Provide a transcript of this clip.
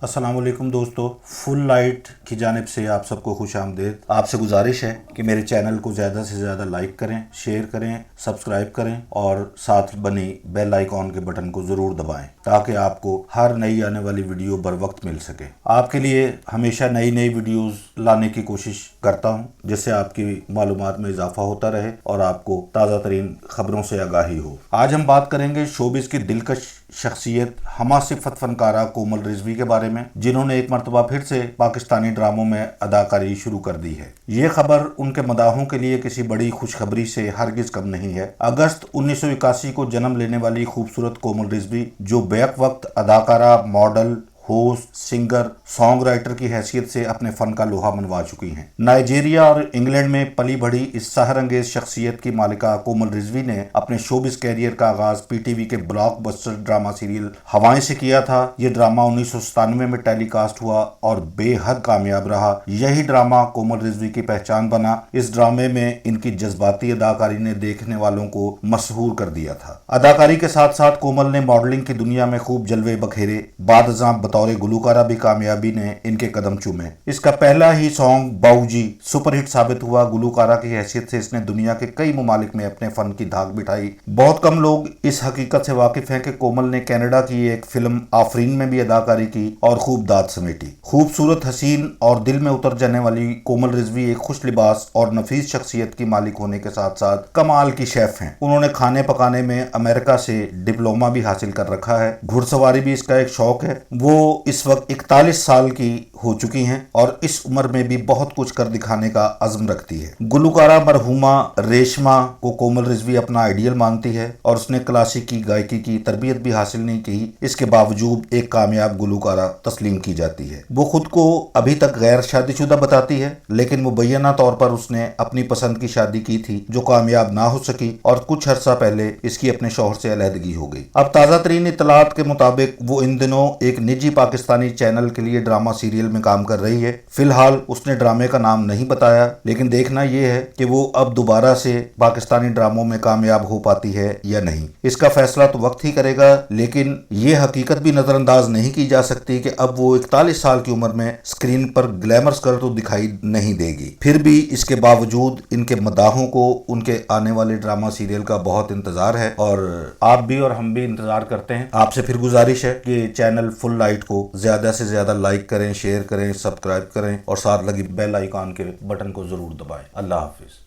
अस्सलाम वालेकुम दोस्तों, फुल लाइट की जानिब से आप सबको खुश आमदीद। आपसे गुजारिश है कि मेरे चैनल को ज़्यादा से ज़्यादा लाइक करें, शेयर करें, सब्सक्राइब करें और साथ बनी बेल आइकॉन के बटन को ज़रूर दबाएं ताकि आपको हर नई आने वाली वीडियो बर वक्त मिल सके। आपके लिए हमेशा नई नई वीडियोस लाने की कोशिश करता हूं जिससे आपकी मालूमात में इजाफा होता रहे और आपको ताज़ा तरीन खबरों से आगाही हो। आज हम बात करेंगे शोबिस की दिलकश शख्सियत हमा सिफत फनकारा कोमल रिजवी के बारे में, जिन्होंने एक मरतबा फिर से पाकिस्तानी ड्रामों में अदाकारी शुरू कर दी है। ये खबर उनके मदाहों के लिए किसी बड़ी खुशखबरी से हरगिज कम नहीं है। अगस्त 1981 को जन्म लेने वाली खूबसूरत कोमल रिजवी, जो बैक वक्त अदाकारा, model, host, singer, song writer की हैसियत से अपने फन का लोहा मनवा चुकी हैं। नाइजीरिया और इंग्लैंड में पली बढ़ी इस सहर अंगेज शख्सियत की मालिका कोमल रिजवी ने अपने शोबिस कैरियर का आगाज पीटीवी के ब्लॉकबस्टर ड्रामा सीरियल हवाएं से किया था। ये ड्रामा 1997 में टेलीकास्ट हुआ और बेहद कामयाब रहा। यही ड्रामा कोमल रिजवी की पहचान बना। इस ड्रामे में इनकी जज्बाती अदाकारी ने देखने वालों को मशहूर कर दिया था। अदाकारी के साथ साथ कोमल ने मॉडलिंग की दुनिया में खूब जलवे बखेरे। बादशाह बतौर गुलूकारा भी कामयाबी ने इनके कदम चूमे। इसका पहला ही सॉन्ग बाऊजी सुपरहिट साबित हुआ। गुलूकारा की हैसियत से इसने दुनिया के कई ममालिक में अपने फन की धाक बिठाई। बहुत कम लोग इस हकीकत से वाकिफ हैं कि कोमल ने कनाडा की एक फिल्म आफरीन में भी अदाकारी की और खूब दाद समेटी। खूबसूरत, हसीन और दिल में उतर जाने वाली कोमल रिजवी एक खुश लिबास और नफीस शख्सियत की मालिक होने के साथ साथ कमाल की शेफ हैं। उन्होंने खाने पकाने में अमेरिका से डिप्लोमा भी हासिल कर रखा है। घुड़सवारी भी इसका एक शौक है। वो इस वक्त 41 साल की हो चुकी हैं और इस उम्र में भी बहुत कुछ कर दिखाने का अज़्म रखती है। गुलूकारा मरहूमा रेशमा को कोमल रिजवी अपना आइडियल मानती है और उसने क्लासिकी गायकी की तरबियत भी हासिल नहीं की। इसके बावजूद एक कामयाब गुलूकारा तस्लीम की जाती है। वो खुद को अभी तक गैर शादीशुदा बताती है, लेकिन मुबैना तौर पर उसने अपनी पसंद की शादी की थी जो कामयाब ना हो सकी और कुछ अर्सा पहले इसकी अपने शौहर से अलहदगी हो गई। अब ताज़ा तरीन इत्तलात के मुताबिक वो इन दिनों एक निजी पाकिस्तानी चैनल के लिए ड्रामा सीरियल में काम कर रही है। फिलहाल उसने ड्रामे का नाम नहीं बताया, लेकिन देखना यह है कि वो अब दोबारा से पाकिस्तानी ड्रामों में कामयाब हो पाती है या नहीं। इसका फैसला तो वक्त ही करेगा, लेकिन ये हकीकत भी नजरअंदाज नहीं की जा सकती कि अब वो 41 साल की उम्र में स्क्रीन पर ग्लैमरस कर तो दिखाई नहीं देगी। फिर भी इसके बावजूद इनके मदाहों को उनके आने वाले ड्रामा सीरियल का बहुत इंतजार है और आप भी और हम भी इंतजार करते हैं। आपसे फिर गुजारिश है कि चैनल फुल लाइट को ज्यादा से ज्यादा लाइक करें, शेयर करें, सब्सक्राइब करें और साथ लगी बेल आइकॉन के बटन को जरूर दबाएं। अल्लाह हाफिज।